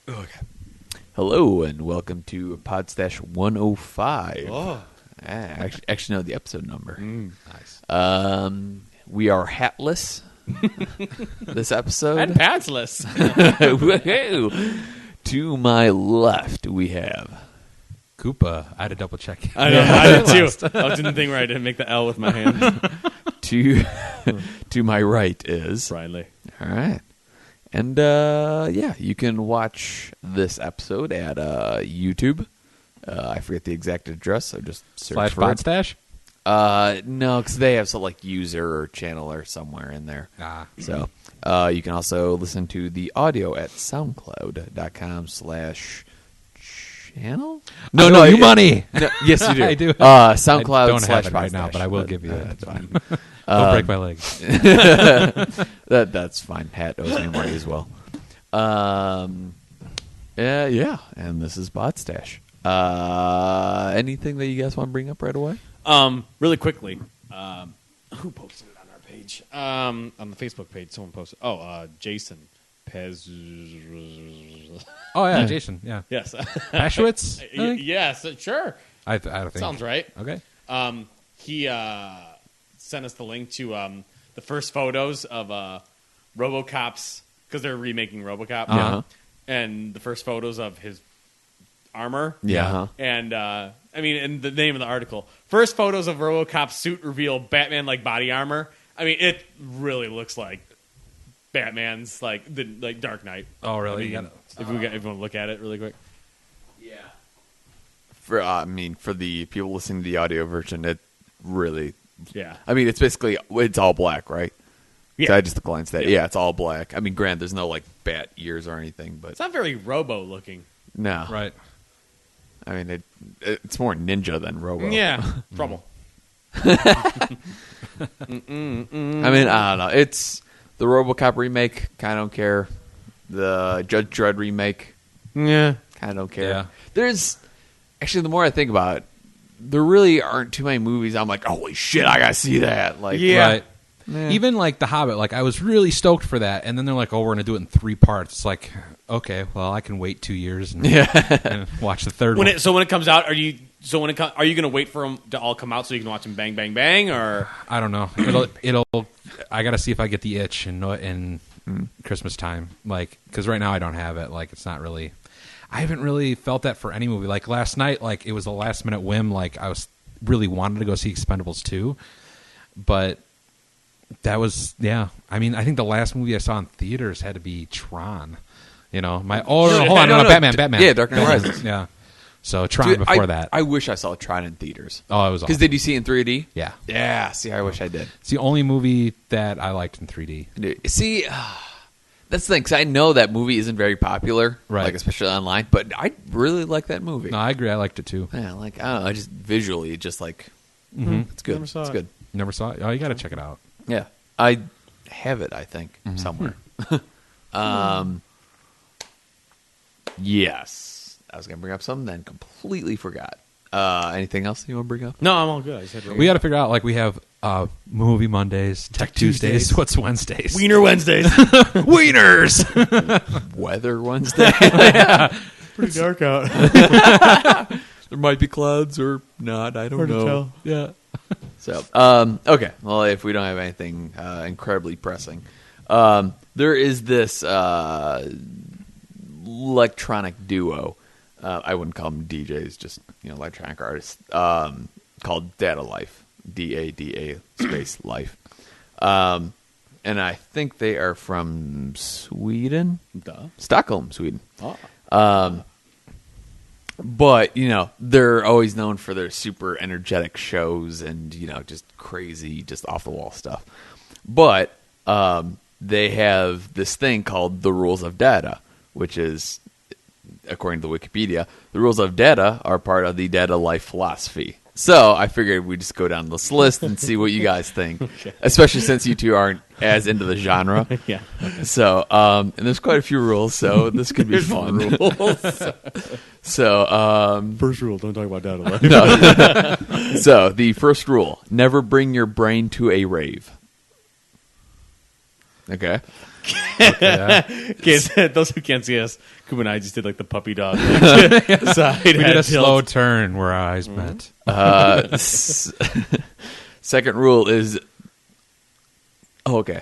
Okay. Hello and welcome to Podstache 105. Oh. Actually, no, the episode number. Nice. We are hatless this episode. And pantsless. Woohoo. To my left, we have Koopa. I had to double check. I know, I did too. I was doing the thing where I didn't make the L with my hand. to my right is Riley. All right. And, you can watch this episode at YouTube. I forget the exact address, so just search / for it. Podstache? No, because they have some user or channel or somewhere in there. So you can also listen to the audio at soundcloud.com/channel. No, you money. No, yes, you do. I do. SoundCloud I don't have it right / now, but I will give you it. That's fine. Don't break my legs. That's fine. Pat owes me money as well. Yeah, and this is Podstache. Anything that you guys want to bring up right away? Really quickly, who posted it on our page? On the Facebook page, someone posted. Jason Pez. Oh, yeah, Jason. Yeah. Yes. Pashwitz? I think? Yes, sure. I think. Sounds right. Okay. He sent us the link to the first photos of RoboCop's, because they're remaking RoboCop. Uh-huh. And the first photos of his armor. Yeah. Uh-huh. And, and the name of the article. First photos of RoboCop's suit reveal Batman-like body armor. I mean, it really looks like Batman's, the Dark Knight. Oh, really? If you want to look at it really quick. Yeah. For the people listening to the audio version, it really... Yeah. I mean, it's all black, right? Yeah. So I just glanced at it. Yeah, it's all black. I mean, granted, there's no, bat ears or anything, but... It's not very Robo-looking. No. Right. I mean, it's more ninja than Robo. Yeah. Trouble. I mean, I don't know. It's the RoboCop remake. Kind of don't care. The Judge Dredd remake. Yeah. Kind of don't care. Yeah. There's actually, the more I think about it, there really aren't too many movies I'm like, holy shit, I gotta see that. Yeah. Right. Yeah. Even The Hobbit, I was really stoked for that, and then they're like, "Oh, we're going to do it in 3 parts." It's like, okay, well, I can wait 2 years and, and watch the third one. So when it comes out, are you going to wait for them to all come out so you can watch them bang, bang, bang, or I don't know. It'll. I got to see if I get the itch in Christmas time, because right now I don't have it. It's not really. I haven't really felt that for any movie. Last night, it was a last minute whim. I was really wanted to go see Expendables 2, but. That was, yeah. I mean, I think the last movie I saw in theaters had to be Tron. Hold on, Batman. Yeah, Dark Knight Rises. Yeah. So Tron before that. I wish I saw Tron in theaters. Oh, it was awesome. Because did you see it in 3D? Yeah. Yeah, see, I wish I did. It's the only movie that I liked in 3D. See, that's the thing, because I know that movie isn't very popular, right? Especially online, but I really like that movie. No, I agree. I liked it too. Yeah, I don't know, I just visually, it's good. Never saw it's it. good. Never saw it? Oh, you got to check it out. Yeah, I have it, I think, somewhere. Yes. I was going to bring up something, then completely forgot. Anything else you want to bring up? No, I'm all good. I said We got to figure out, we have movie Mondays, Tech Tuesdays. What's Wednesdays? Wiener Wednesdays. Wieners! Weather Wednesday. Pretty dark out. There might be clouds or not. I don't Hard know. to tell. Yeah. So, okay. Well, if we don't have anything incredibly pressing, there is this electronic duo. I wouldn't call them DJs, just electronic artists. Called Dada Life, DADA space Life, and I think they are from Sweden, Stockholm, Sweden. Oh. But, they're always known for their super energetic shows and, just crazy, just off-the-wall stuff. But they have this thing called the Rules of Dada, which is, according to the Wikipedia, the Rules of Dada are part of the Dada Life philosophy. So I figured we'd just go down this list and see what you guys think, Okay. Especially since you two aren't as into the genre. Yeah. So, and there's quite a few rules, so this could be fun. So, First rule, don't talk about Dada Life. no. So, the first rule, never bring your brain to a rave. Okay. Kids, those who can't see us, Kuba and I just did like the puppy dog. Like, side We did head a slow tilt. turn where our eyes met. Second rule is okay.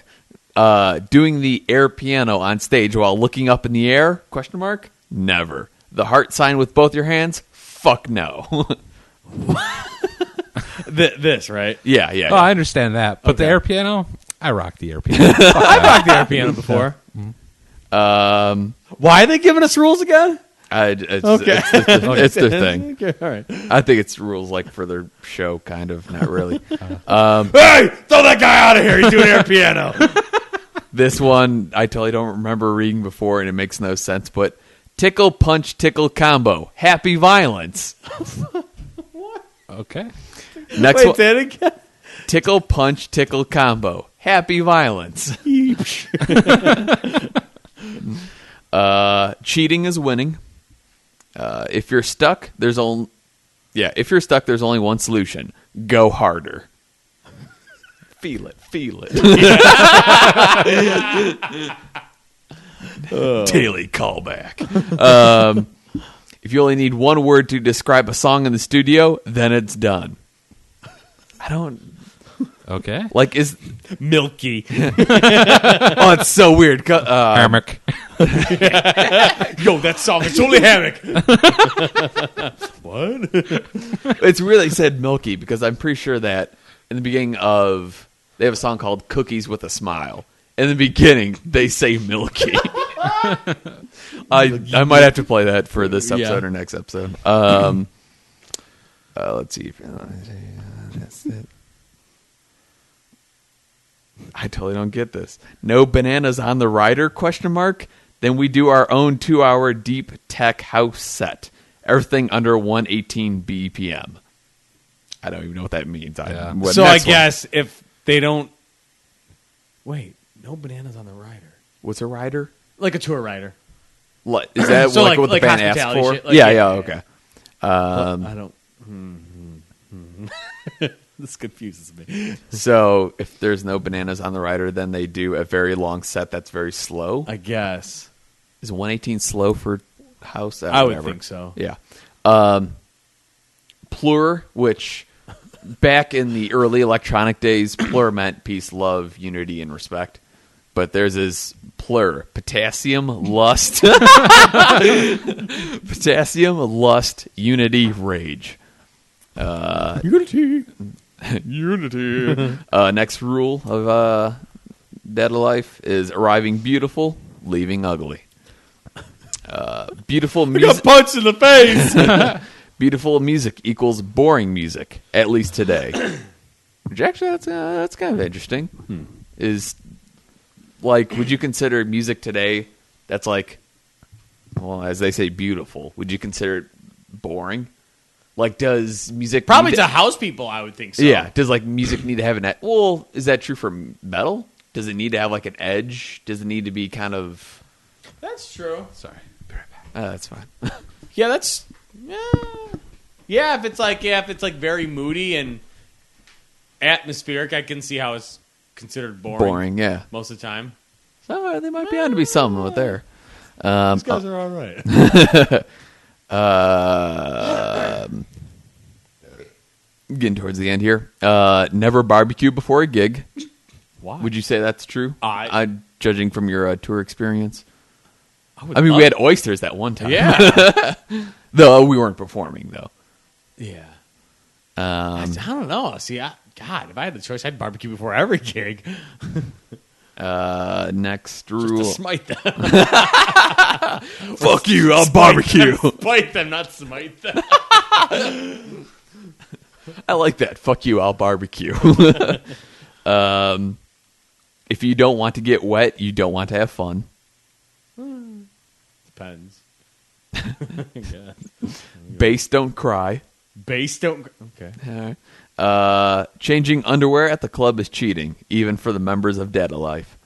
Doing the air piano on stage while looking up in the air? Question mark. Never. The heart sign with both your hands? Fuck no. This, right? yeah. Oh, I understand that. But the Okay. air piano, I rock the air piano. I've rocked the air piano before. Why are they giving us rules again? It's their thing. Okay, all right. I think it's rules like for their show, kind of. Not really. Hey, throw that guy out of here. He's doing air piano. This one I totally don't remember reading before, and it makes no sense. But tickle, punch, tickle combo. Happy violence. Okay. Next Wait, one. say it again. Tickle, punch, tickle combo. Happy violence. Cheating is winning. If you're stuck, there's only one solution. Go harder. Feel it. Daily callback. If you only need one word to describe a song in the studio, then it's done. I don't Okay. like is Milky. oh it's so weird. Hammock. Yo, that song. It's only hammock. What? It's really said milky because I'm pretty sure that in the beginning of they have a song called Cookies with a Smile. In the beginning, they say milky. I might have to play that for this episode or next episode. Let's see. That's it. I totally don't get this. No bananas on the rider? Question mark. Then we do our own 2-hour deep tech house set. Everything under 118 BPM. I don't even know what that means. Yeah. So I guess if they don't... Wait, no bananas on the rider. What's a rider? Like a tour rider. What, is that So like what the like band asked hospitality for? shit? Like, yeah, yeah, okay. I don't... This confuses me. So if there's no bananas on the rider, then they do a very long set that's very slow. I guess. Is 118 slow for house? I would Whatever. think so. Yeah. Plur, which back in the early electronic days, plur meant peace, love, unity, and respect. But theirs is plur. Potassium, lust. Potassium, lust, unity, rage. Unity. Unity. Next rule of Dada life is arriving beautiful, leaving ugly. Beautiful Got music. punched in the face. Beautiful music equals boring music, at least today. Which actually, that's kind of interesting. Is like, would you consider music today that's like, well, as they say, beautiful? Would you consider it boring? Like, does music Probably need to house people, I would think so. Yeah. Does like music need to have an well? Is that true for metal? Does it need to have like an edge? Does it need to be kind of? That's true. Sorry. That's fine. Yeah, that's yeah. If it's like very moody and atmospheric, I can see how it's considered boring. Boring. Yeah. Most of the time. So they might be on to be something with there. These guys are all right. Getting towards the end here. Never barbecue before a gig. Why? Would you say that's true? I'm judging from your tour experience. I We had oysters that one time. Yeah. Though we weren't performing though. Yeah. I don't know. See, God, if I had the choice, I'd barbecue before every gig. Next Just rule. to smite them. Fuck you! I'll barbecue. Smite them, not smite them. I like that. Fuck you! I'll barbecue. If you don't want to get wet, you don't want to have fun. Depends. Bass don't cry. Bass don't... Okay. Changing underwear at the club is cheating, even for the members of Dada life.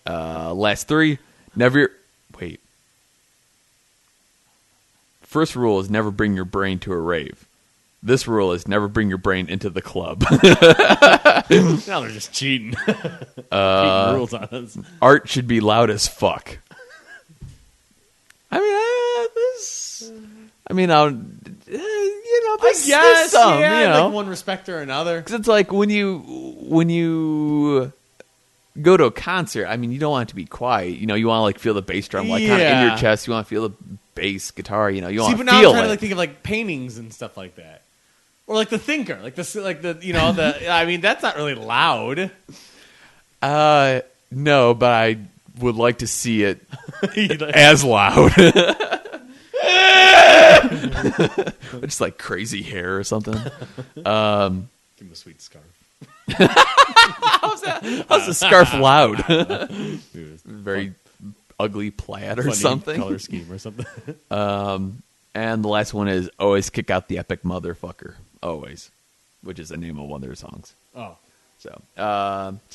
Last three. Wait. First rule is never bring your brain to a rave. This rule is never bring your brain into the club. Now they're just cheating. Cheating rules on us. Art should be loud as fuck. I guess, some, like one respect or another. Because it's like when you go to a concert, I mean, you don't want it to be quiet. You want to like feel the bass drum like kind of in your chest. You want to feel the bass guitar. You want to but now feel I'm trying it. to like think of like paintings and stuff like that, or like the thinker, the I mean, that's not really loud. No, but I would like to see it as loud. Just like crazy hair or something. Give him a sweet scarf. How's the scarf loud? Very ugly plaid or Funny something. color scheme or something. And the last one is always kick out the epic motherfucker. Always, which is the name of one of their songs. Oh, So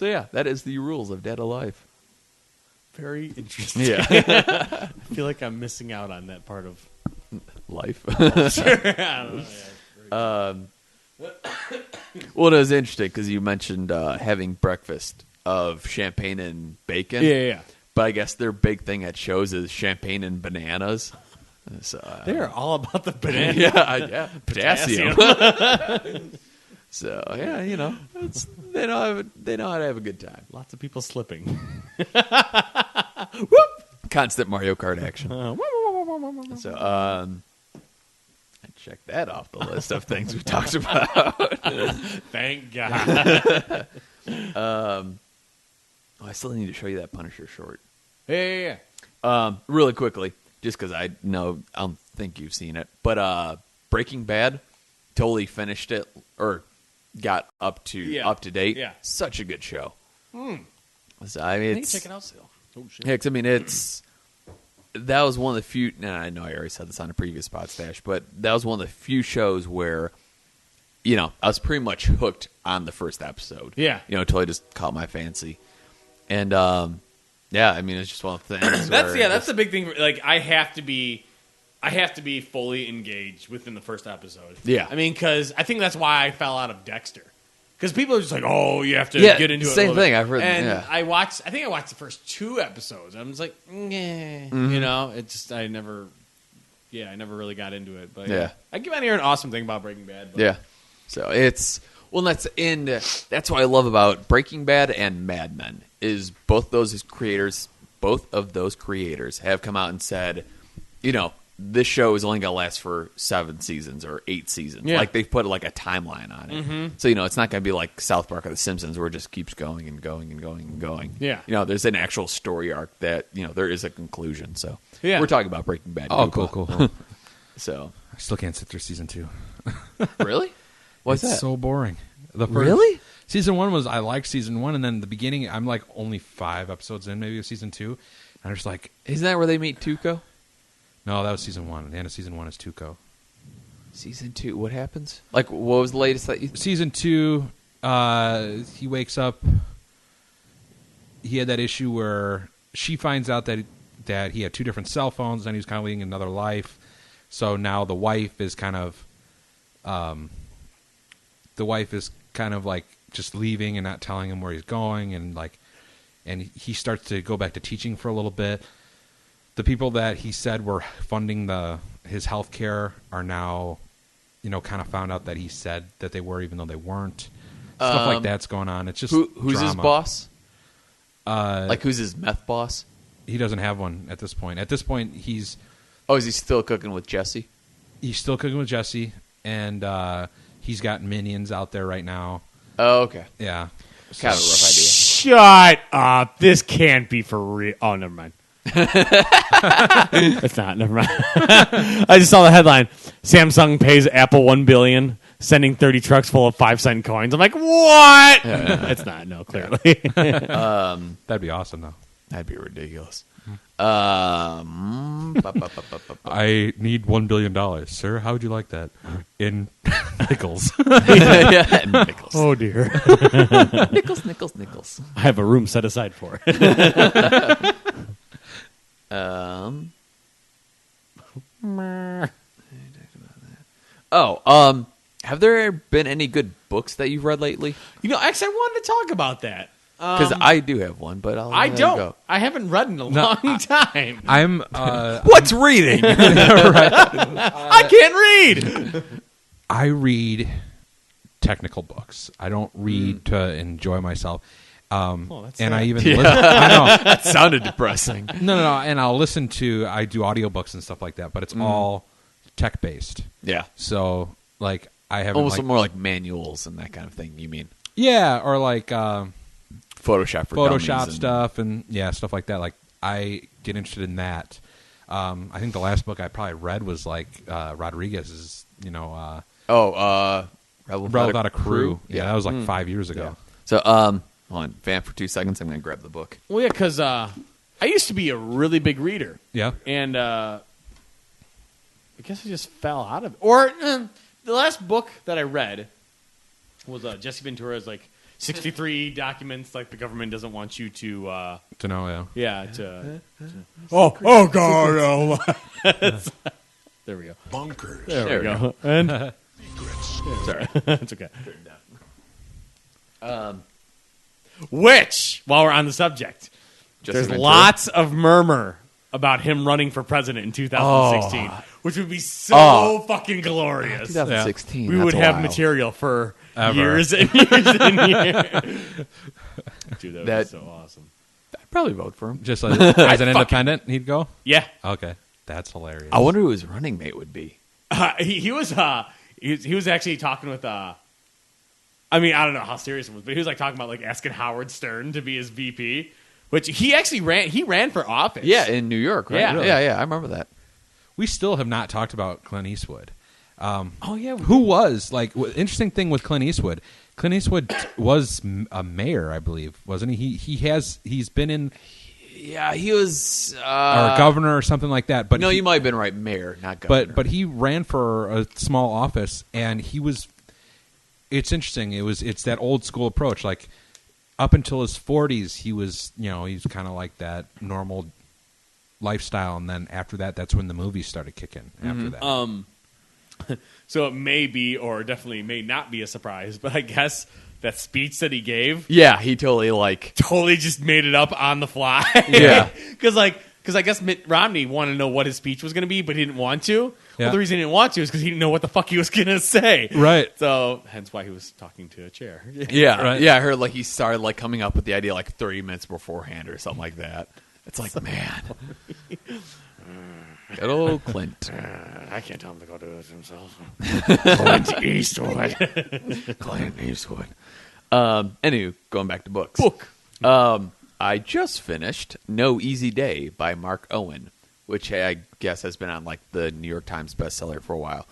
yeah, that is the rules of Dada Life. very interesting. Yeah, I feel like I'm missing out on that part of life. sure. I don't know. Yeah. Well, it was interesting because you mentioned having breakfast of champagne and bacon. Yeah. But I guess their big thing at shows is champagne and bananas. So They're all about the banana. yeah, potassium. So yeah, they know how to have a good time. Lots of people slipping. Constant Mario Kart action. So check that off the list of things we talked about. Thank God. I still need to show you that Punisher short. Yeah. Really quickly, just because I don't think you've seen it, but Breaking Bad, totally finished it or got up to date. Yeah. Such a good show. So, I think check it out still. Oh shit. Yeah, 'cause, I mean, that was one of the few. I know I already said this on a previous Podstache, but that was one of the few shows where, I was pretty much hooked on the first episode. Yeah. Totally just caught my fancy, and yeah, I mean, it's just one of the things. That's the big thing. Like, I have to be fully engaged within the first episode. Yeah. I mean, because I think that's why I fell out of Dexter. Because people are just like, oh, you have to get into it. Same thing. I've heard. And yeah. I think I watched the first 2 episodes. I'm just like, I never really got into it. But Yeah. I keep on hearing an awesome thing about Breaking Bad. But Yeah. So that's what I love about Breaking Bad and Mad Men is both of those creators have come out and said, this show is only going to last for 7 seasons or 8 seasons. Yeah. Like they've put like a timeline on it. Mm-hmm. So, it's not going to be like South Park or The Simpsons where it just keeps going and going and going and going. Yeah. There's an actual story arc that, there is a conclusion. So Yeah. we're talking about Breaking Bad. Oh, cool. So I still can't sit through season 2. really? What's It's that? so boring. Really? Season 1 I liked season 1, and then the beginning, I'm like only 5 episodes in maybe of season 2. And I'm just like, Isn't that where they meet Tuco? no, that was season 1. The end of season 1 is Tuco. Season 2, what happens? Like, what was the latest that you... Season 2, he wakes up. He had that issue where she finds out that he had 2 different cell phones, and he was kind of leading another life. So now the wife is kind of like just leaving and not telling him where he's going, and he starts to go back to teaching for a little bit. The people that he said were funding his health care are now, kind of found out that he said that they were, even though they weren't. Stuff like that's going on. It's just who's drama. his boss? Like, who's his meth boss? He doesn't have one at this point. At this point, he's Is he still cooking with Jesse? still cooking with Jesse, and he's got minions out there right now. Oh, okay. Yeah. Kind of a rough idea. Shut up. This can't be for real. Oh, never mind. It's not. Never mind. I just saw the headline. Samsung pays Apple $1 billion, sending 30 trucks full of 5-cent coins. I'm like, what? It's not. No, clearly. That'd be awesome, though. That'd be ridiculous. I need $1 billion, sir. How would you like that? In nickels. Yeah, nickels. Oh, dear. Nickels. I have a room set aside for it. Have there been any good books that you've read lately? Actually, I wanted to talk about that. Because I do have one, but I don't. Go. I haven't read in a long time. I'm What's reading? I can't read. I read technical books. I don't read to enjoy myself. That's and sad. I even listen, I know. That sounded depressing. No, and I'll listen to, I do audiobooks and stuff like that, but it's all tech based. Yeah. So like I haven't Almost more like manuals and that kind of thing, you mean? yeah, or like Photoshop for dummies and stuff and stuff like that. Like I get interested in that. I think the last book I probably read was like Rodriguez's, Rebel Without a Crew. Yeah, that was like 5 years ago. So, hold on, vamp for 2 seconds. I'm going to grab the book. Well, yeah, because I used to be a really big reader. Yeah. And I guess I just fell out of it. Or the last book that I read was Jesse Ventura's, like, 63 documents, like, the government doesn't want you to know, yeah. Oh, God, no. There we go. Bunkers. There we go. And sorry. It's okay. Which, while we're on the subject, Jesse there's Ventura? lots of murmur about him running for president in 2016, which would be so fucking glorious. 2016. We that's would a have while. material for Ever. years and years and years. Dude, that would That- be so awesome. I'd probably vote for him. Just like, as an independent, he'd go? Yeah. Okay. That's hilarious. I wonder who his running mate would be. He was actually talking with I mean, I don't know how serious it was, but he was like talking about like asking Howard Stern to be his VP, which he actually ran for office. Yeah, in New York, right? Yeah. Really? Yeah, I remember that. We still have not talked about Clint Eastwood. Oh yeah. Who was, like, interesting thing with Clint Eastwood. Clint Eastwood was a mayor, I believe, wasn't he? He's been in, Yeah, he was... or a governor or something like that. But no, he- you might have been right. Mayor, not governor. But he ran for a small office, and he was. It's interesting. It's that old school approach. Like up until his 40s, he was he's kind of like that normal lifestyle, and then after that, that's when the movies started kicking. After that, So it may be, or definitely may not be a surprise, but I guess that speech that he gave yeah, he totally just made it up on the fly. Yeah. Because I guess Mitt Romney wanted to know what his speech was going to be, but he didn't want to. Yeah. Well, the reason he didn't want to is because he didn't know what the fuck he was going to say. Right. So hence why he was talking to a chair. Yeah, Right. yeah. I heard like he started like coming up with the idea like 30 minutes beforehand or something like that. It's like, man, good old Clint. I can't tell him to go do it himself. Clint Eastwood. Clint Eastwood. Anyway, going back to books. Book. I just finished No Easy Day by Mark Owen, which I guess has been on like the New York Times bestseller for a while.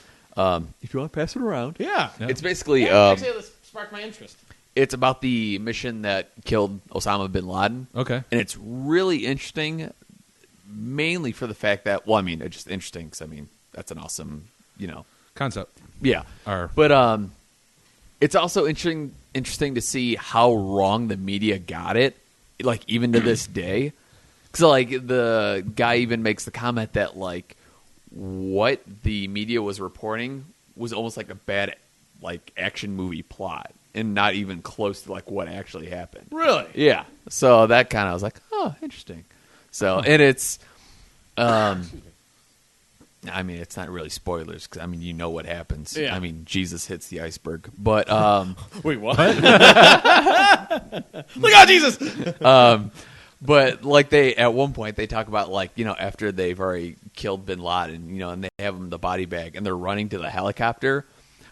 If you want to pass it around. Yeah. It's basically Actually, this sparked my interest. it's about the mission that killed Osama bin Laden. okay. And it's really interesting, mainly for the fact that, well, I mean, it's just interesting because, I mean, that's an awesome, Concept. yeah. Or But it's also interesting to see how wrong the media got it, like, even to this day. Because, like, the guy even makes the comment that, like, what the media was reporting was almost like a bad, like, action movie plot and not even close to, like, what actually happened. Really? Yeah. So that kind of was like, oh, interesting. So, and it's, I mean, it's not really spoilers because, I mean, you know what happens. Yeah. I mean, Jesus hits the iceberg. But, Wait, what? Look out, Jesus! but like at one point they talk about like, after they've already killed bin Laden, and they have him in the body bag and they're running to the helicopter.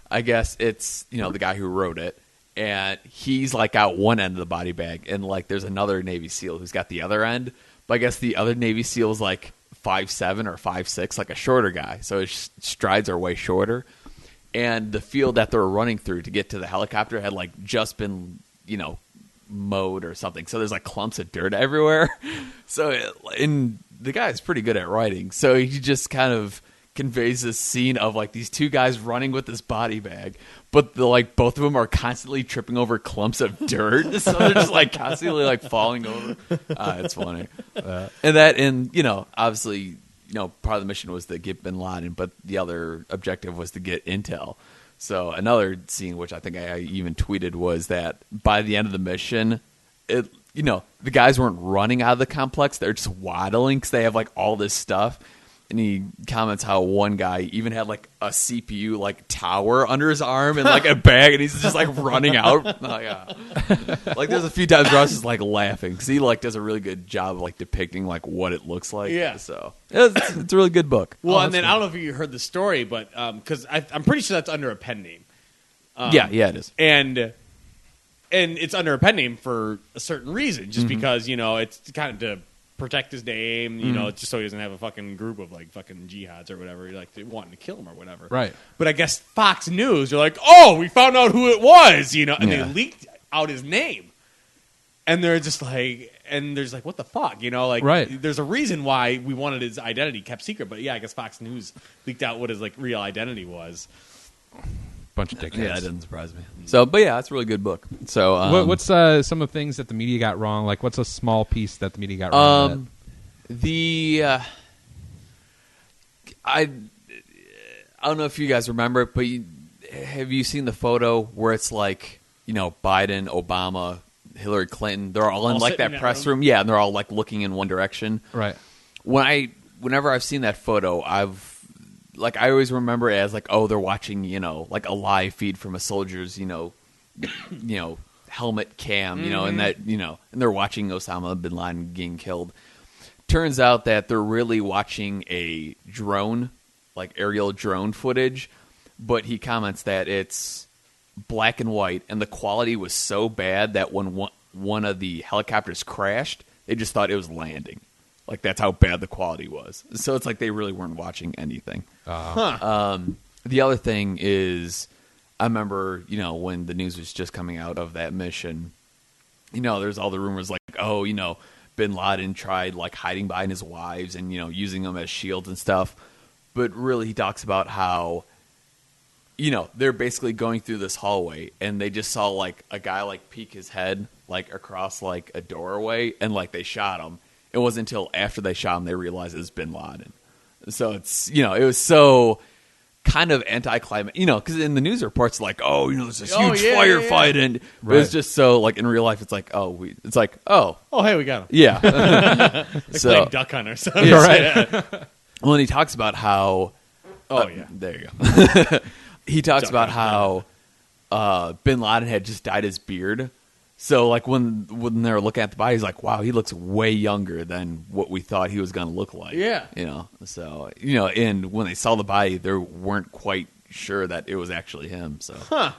I guess it's, the guy who wrote it. And he's like out one end of the body bag, and like there's another Navy SEAL who's got the other end. But I guess the other Navy SEAL is like 5'7" or 5'6", like a shorter guy. So his strides are way shorter. And the field that they were running through to get to the helicopter had like just been, mowed or something. So there's like clumps of dirt everywhere. And the guy's pretty good at writing. So he just kind of conveys this scene of like these two guys running with this body bag, but both of them are constantly tripping over clumps of dirt, so they're just like constantly like falling over. It's funny. And obviously, part of the mission was to get bin Laden, but the other objective was to get intel. So another scene, which I think I even tweeted, was that by the end of the mission, the guys weren't running out of the complex; they're just waddling because they have like all this stuff. And he comments how one guy even had like a CPU like tower under his arm and like a bag, and he's just like running out. Like there's a few times where I was just like laughing because he like does a really good job of like depicting like what it looks like. Yeah. So it's a really good book. Well, and then I don't know if you heard the story, but because I'm pretty sure that's under a pen name. Yeah, it is. And it's under a pen name for a certain reason, just because it's kind of to protect his name, just so he doesn't have a fucking group of like fucking jihads or whatever, like wanting to kill him or whatever. Right. But I guess Fox News are like, oh, we found out who it was, and they leaked out his name, and they're just like, what the fuck, Right. There's a reason why we wanted his identity kept secret, but yeah, I guess Fox News leaked out what his like real identity was. Bunch of dickheads. Yeah, that doesn't surprise me. So, but yeah, it's a really good book. So, what's some of the things that the media got wrong? Like, what's a small piece that the media got wrong? I don't know if you guys remember it, but have you seen the photo where it's like Biden, Obama, Hillary Clinton? They're all in like that press room. Yeah, and they're all like looking in one direction. Right. Whenever I've seen that photo, I always remember it as like, oh, they're watching, like a live feed from a soldier's, helmet cam, and that, and they're watching Osama bin Laden getting killed. Turns out that they're really watching a drone, like aerial drone footage, but he comments that it's black and white, and the quality was so bad that when one of the helicopters crashed, they just thought it was landing. Like, that's how bad the quality was. So it's like they really weren't watching anything. The other thing is, I remember, when the news was just coming out of that mission, there's all the rumors like, oh, bin Laden tried, like, hiding behind his wives and, using them as shields and stuff. But really, he talks about how, they're basically going through this hallway, and they just saw, like, a guy, like, peek his head, like, across, like, a doorway, and, like, they shot him. It wasn't until after they shot him they realized it was bin Laden. So it's, it was so kind of anticlimactic, because in the news reports, like, oh, there's this huge firefight, and but it's just so, like, in real life, it's like, oh, hey, we got him. Yeah. Like So, playing Duck Hunt or something. yeah, right. Well, and he talks about how, there you go. He talks Duck about Hunt, how bin Laden had just dyed his beard. So, like, when they're looking at the body, he's like, wow, he looks way younger than what we thought he was going to look like. Yeah. So, and when they saw the body, they weren't quite sure that it was actually him. So,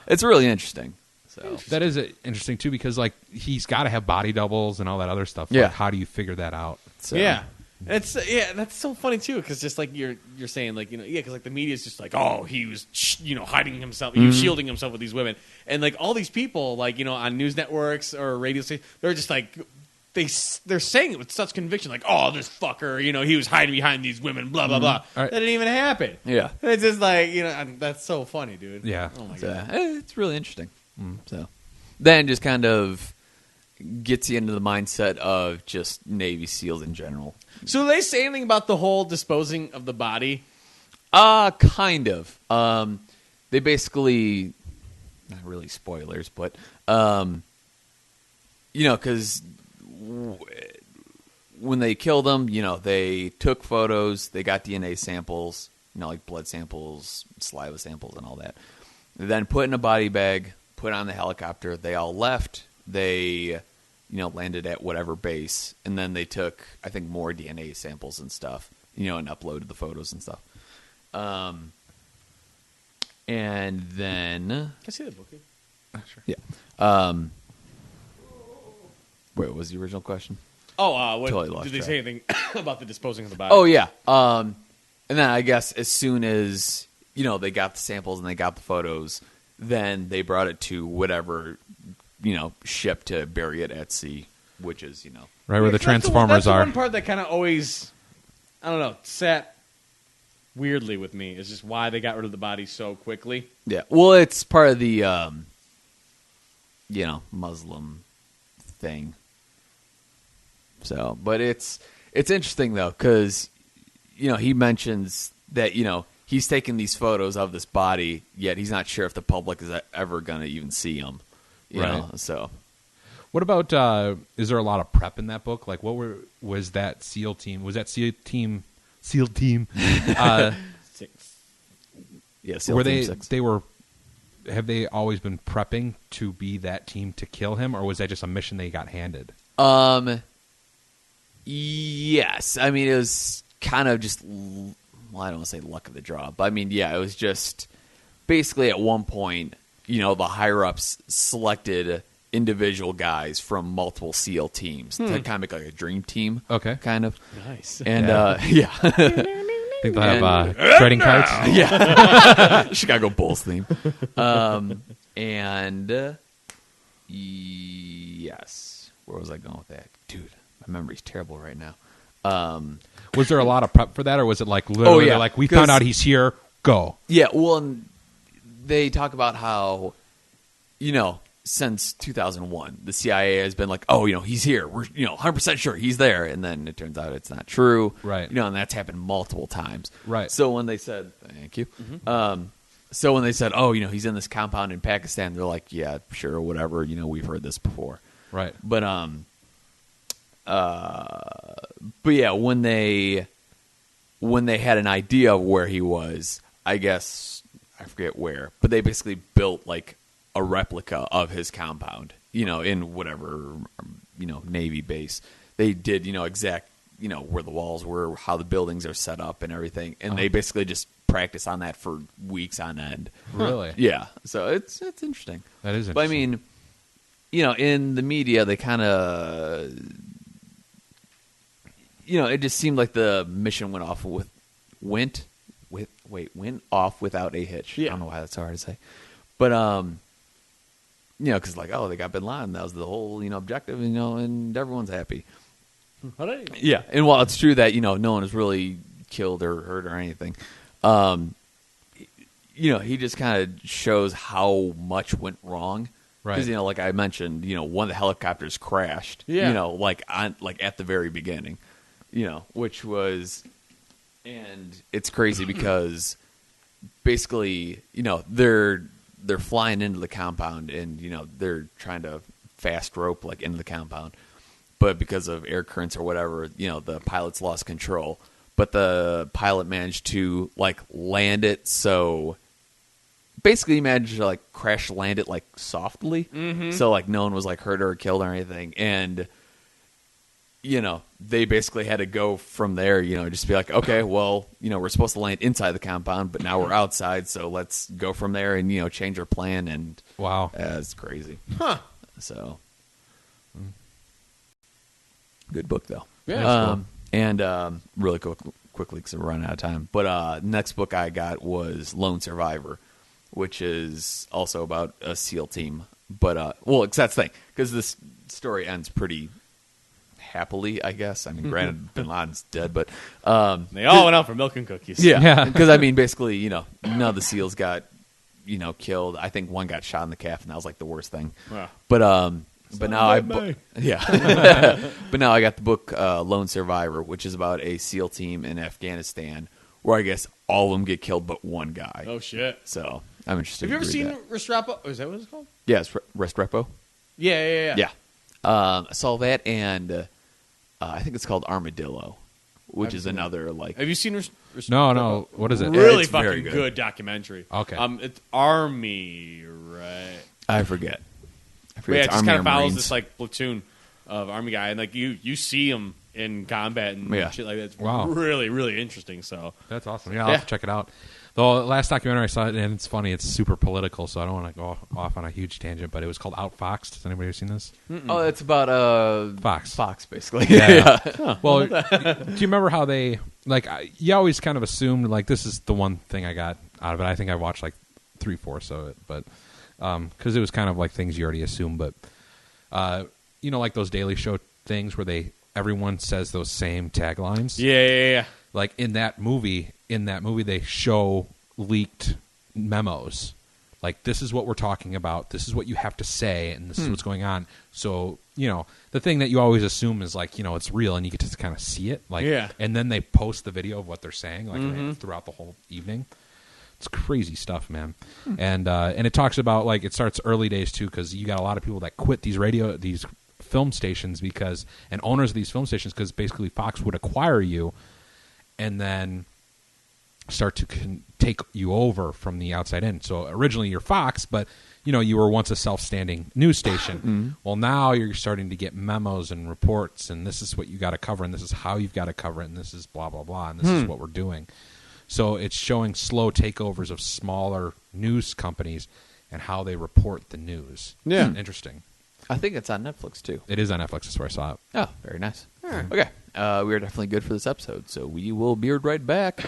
it's really interesting. So That is interesting, too, because, like, he's got to have body doubles and all that other stuff. Yeah. Like, how do you figure that out? So, Yeah. That's so funny too, because just like you're saying, like because like the media is just like, oh, he was hiding himself, he was shielding himself with these women, and like all these people like on news networks or radio stations, they're just like they're saying it with such conviction, like, oh, this fucker, he was hiding behind these women, blah blah blah. Right. That didn't even happen. Yeah. It's just like that's so funny, dude. Yeah. Oh my So, god. it's really interesting. So then just kind of gets you into the mindset of just Navy SEALs in general. So do they say anything about the whole disposing of the body? Kind of. They basically, not really spoilers, but because when they killed them, they took photos, they got DNA samples, like blood samples, saliva samples, and all that. They then put in a body bag, put on the helicopter. They all left. They landed at whatever base, and then they took, I think, more DNA samples and stuff, and uploaded the photos and stuff. And then... Can I see the book here? Sure. Yeah. Wait, what was the original question? Oh, Totally lost did they track. say anything about the disposing of the body? Oh, yeah. And then I guess as soon as, they got the samples and they got the photos, then they brought it to whatever... ship to bury it at sea, which is, Right where the That's Transformers the are. one part that kind of always, I don't know, sat weirdly with me. Is just why they got rid of the body so quickly. Yeah. Well, it's part of the, Muslim thing. So, but it's interesting though, because, he mentions that, he's taking these photos of this body, yet he's not sure if the public is ever going to even see him. You know? So, what about? Is there a lot of prep in that book? Like, was that SEAL team? Was that SEAL team? SEAL team? 6. Yeah, SEAL were Team they? 6. They were. Have they always been prepping to be that team to kill him, or was that just a mission they got handed? Yes. I mean, it was kind of just. Well, I don't want to say luck of the draw, but I mean, yeah, it was just basically at one point, you know, the higher ups selected individual guys from multiple SEAL teams to kind of make like a dream team. Okay. Kind of. Nice. And yeah. Think they'll have trading cards? Yeah. Chicago Bulls theme. And yes. Where was I going with that? Dude, my memory's terrible right now. Was there a lot of prep for that, or was it like literally yeah, like we found out he's here, go? Yeah, well, and they talk about how, you know, since 2001, the CIA has been like, oh, you know, he's here. We're, you know, 100% sure he's there. And then it turns out it's not true. Right. You know, and that's happened multiple times. Right. So when they said, thank you. So when they said, oh, you know, he's in this compound in Pakistan, they're like, yeah, sure, whatever. You know, we've heard this before. Right. But yeah, when they had an idea of where he was, I guess I forget where, but they basically built like a replica of his compound, you know, in whatever, you know, Navy base. They did, you know, exact, you know, where the walls were, how the buildings are set up and everything, and they basically just practice on that for weeks on end. Really? Yeah. So it's interesting. That is interesting. But I mean, you know, in the media, they kind of, you know, it just seemed like the mission went off without a hitch. Yeah. I don't know why that's so hard to say, but you know, because like, oh, they got Bin Laden. That was the whole, you know, objective, you know, and everyone's happy. Yeah, and while it's true that, you know, no one is really killed or hurt or anything, you know, he just kind of shows how much went wrong. Right. Because, you know, like I mentioned, you know, one of the helicopters crashed. Yeah. You know, like at the very beginning, you know, which was, and it's crazy because basically, you know, they're flying into the compound and, you know, they're trying to fast rope like into the compound, but because of air currents or whatever, you know, the pilots lost control. But the pilot managed to like land it, so basically he managed to like crash land it like softly, so like no one was like hurt or killed or anything. And you know, they basically had to go from there, you know, just be like, okay, well, you know, we're supposed to land inside the compound, but now we're outside, so let's go from there and, you know, change our plan. And wow, it's crazy. So good book though. Yeah. And really quickly because we're running out of time. But next book I got was Lone Survivor, which is also about a SEAL team. But well, that's the thing, because this story ends pretty happily, I guess. I mean, granted, Bin Laden's dead, but They all went out for milk and cookies. yeah, because I mean, basically, you know, none of the SEALs got, you know, killed. I think one got shot in the calf, and that was like the worst thing. Wow. But now but now I got the book Lone Survivor, which is about a SEAL team in Afghanistan, where I guess all of them get killed but one guy. Oh shit. So I'm interested. Have you ever to seen read that. Restrepo? Is that what it's called? Yeah, it's Restrepo. Yeah. Yeah. I saw that, and I think it's called Armadillo, which is another like. Have you seen No. What is it? Really It's very fucking good. good documentary. Okay. It's Army, right? I forget. But yeah, it It's just Army kind or of follows Marines. this like platoon of Army guy, and like you see him in combat and Yeah. shit like that. It's Wow. really, really interesting. So That's awesome. Yeah, I'll have to check it out. The last documentary I saw, and it's funny, it's super political, so I don't want to go off on a huge tangent, but it was called Outfoxed. Has anybody ever seen this? Oh, it's about Fox, basically. Yeah. Well, do you remember how they, like, you always kind of assumed, like, this is the one thing I got out of it. I think I watched, like, 3/4 of it, but, because it was kind of like things you already assume, but, you know, like those Daily Show things where everyone says those same taglines? yeah. Like in that movie, they show leaked memos. Like, this is what we're talking about. This is what you have to say, and this is what's going on. So, the thing that you always assume is like, it's real and you get to kind of see it. Like, Yeah. And then they post the video of what they're saying like throughout the whole evening. It's crazy stuff, man. And it talks about like it starts early days too, because you got a lot of people that quit these film stations and owners of these film stations, because basically Fox would acquire you and then start to take you over from the outside in. So originally you're Fox, but you were once a self-standing news station. Well, now you're starting to get memos and reports, and this is what you got to cover, and this is how you've got to cover it, and this is blah blah blah, and this is what we're doing. So it's showing slow takeovers of smaller news companies and how they report the news. Yeah. It's interesting. I think it's on Netflix too. It is on Netflix. That's where I saw it. Oh, very nice. Okay, we are definitely good for this episode, so we will be right back.